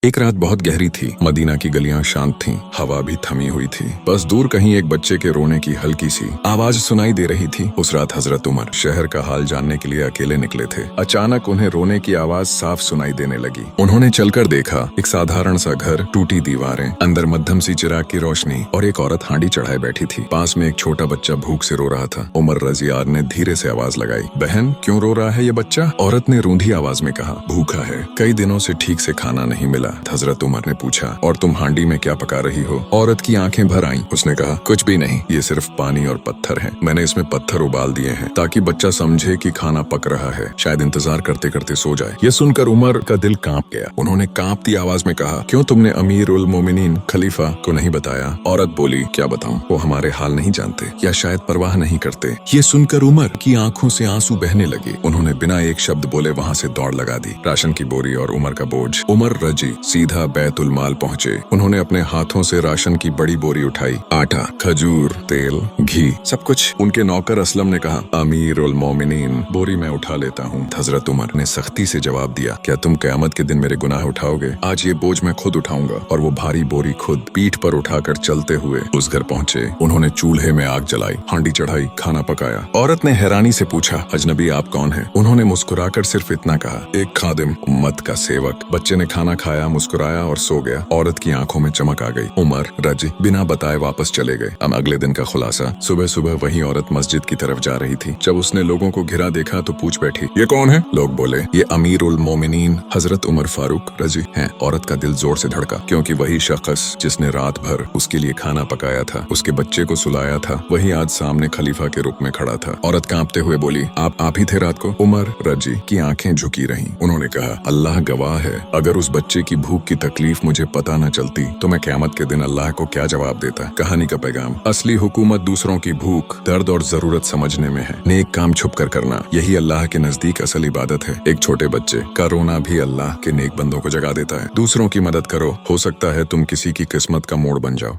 एक रात बहुत गहरी थी। मदीना की गलियां शांत थीं, हवा भी थमी हुई थी। बस दूर कहीं एक बच्चे के रोने की हल्की सी आवाज सुनाई दे रही थी। उस रात हजरत उमर शहर का हाल जानने के लिए अकेले निकले थे। अचानक उन्हें रोने की आवाज साफ सुनाई देने लगी। उन्होंने चलकर देखा, एक साधारण सा घर, टूटी दीवारें, अंदर मध्यम सी चिराग की रोशनी और एक औरत हांडी चढ़ाए बैठी थी। पास में एक छोटा बच्चा भूख से रो रहा था। उमर रजियार ने धीरे से आवाज लगाई, बहन क्यों रो रहा है ये बच्चा? औरत ने रूंधी आवाज में कहा, भूखा है, कई दिनों से ठीक से खाना नहीं मिला। हजरत उमर ने पूछा, और तुम हांडी में क्या पका रही हो? औरत की आंखें भर आईं। उसने कहा, कुछ भी नहीं, ये सिर्फ पानी और पत्थर है। मैंने इसमें पत्थर उबाल दिए हैं ताकि बच्चा समझे कि खाना पक रहा है, शायद इंतजार करते करते सो जाए। ये सुनकर उमर का दिल कांप गया। उन्होंने कांपती आवाज में कहा, क्यों तुमने अमीर उल मोमिनीन खलीफा को नहीं बताया? औरत बोली, क्या बताऊं, वो हमारे हाल नहीं जानते या शायद परवाह नहीं करते। ये सुनकर उमर की आंखों से आंसू बहने लगे। उन्होंने बिना एक शब्द बोले वहाँ से दौड़ लगा दी। राशन की बोरी और उमर का बोझ। उमर रजी सीधा बैतुल माल पहुँचे। उन्होंने अपने हाथों से राशन की बड़ी बोरी उठाई। आटा, खजूर, तेल, घी, सब कुछ। उनके नौकर असलम ने कहा, अमीर उल मोमिनीन, बोरी मैं उठा लेता हूँ। हजरत उमर ने सख्ती से जवाब दिया, क्या तुम क़यामत के दिन मेरे गुनाह उठाओगे? आज ये बोझ मैं खुद उठाऊंगा। और वो भारी बोरी खुद पीठ पर उठाकर चलते हुए उस घर पहुँचे। उन्होंने चूल्हे में आग जलाई, हांडी चढ़ाई, खाना पकाया। औरत ने हैरानी से पूछा, अजनबी आप कौन है? उन्होंने मुस्कुराकर सिर्फ इतना कहा, एक खादिम, उम्मत का सेवक। बच्चे ने खाना खाया, मुस्कुराया और सो गया। औरत की आंखों में चमक आ गई। उमर रजी बिना बताए वापस चले गए। अब अगले दिन का खुलासा, सुबह सुबह वही औरत मस्जिद की तरफ जा रही थी। जब उसने लोगों को घिरा देखा तो पूछ बैठी, ये कौन है? लोग बोले, ये अमीर उल मोमिनीन हजरत उमर फारूक रजी हैं। औरत का दिल जोर से धड़का, क्योंकि वही शख्स जिसने रात भर उसके लिए खाना पकाया था, उसके बच्चे को सुलाया था, वही आज सामने खलीफा के रूप में खड़ा था। औरत कांपते हुए बोली, आप ही थे रात को? उमर रजी की आंखें झुकी रहीं। उन्होंने कहा, अल्लाह गवाह है, अगर उस बच्चे की भूख की तकलीफ मुझे पता न चलती तो मैं क़यामत के दिन अल्लाह को क्या जवाब देता। कहानी का पैगाम, असली हुकूमत दूसरों की भूख, दर्द और जरूरत समझने में है। नेक काम छुप कर करना, यही अल्लाह के नजदीक असल इबादत है। एक छोटे बच्चे का रोना भी अल्लाह के नेक बंदों को जगा देता है। दूसरों की मदद करो, हो सकता है तुम किसी की किस्मत का मोड़ बन जाओ।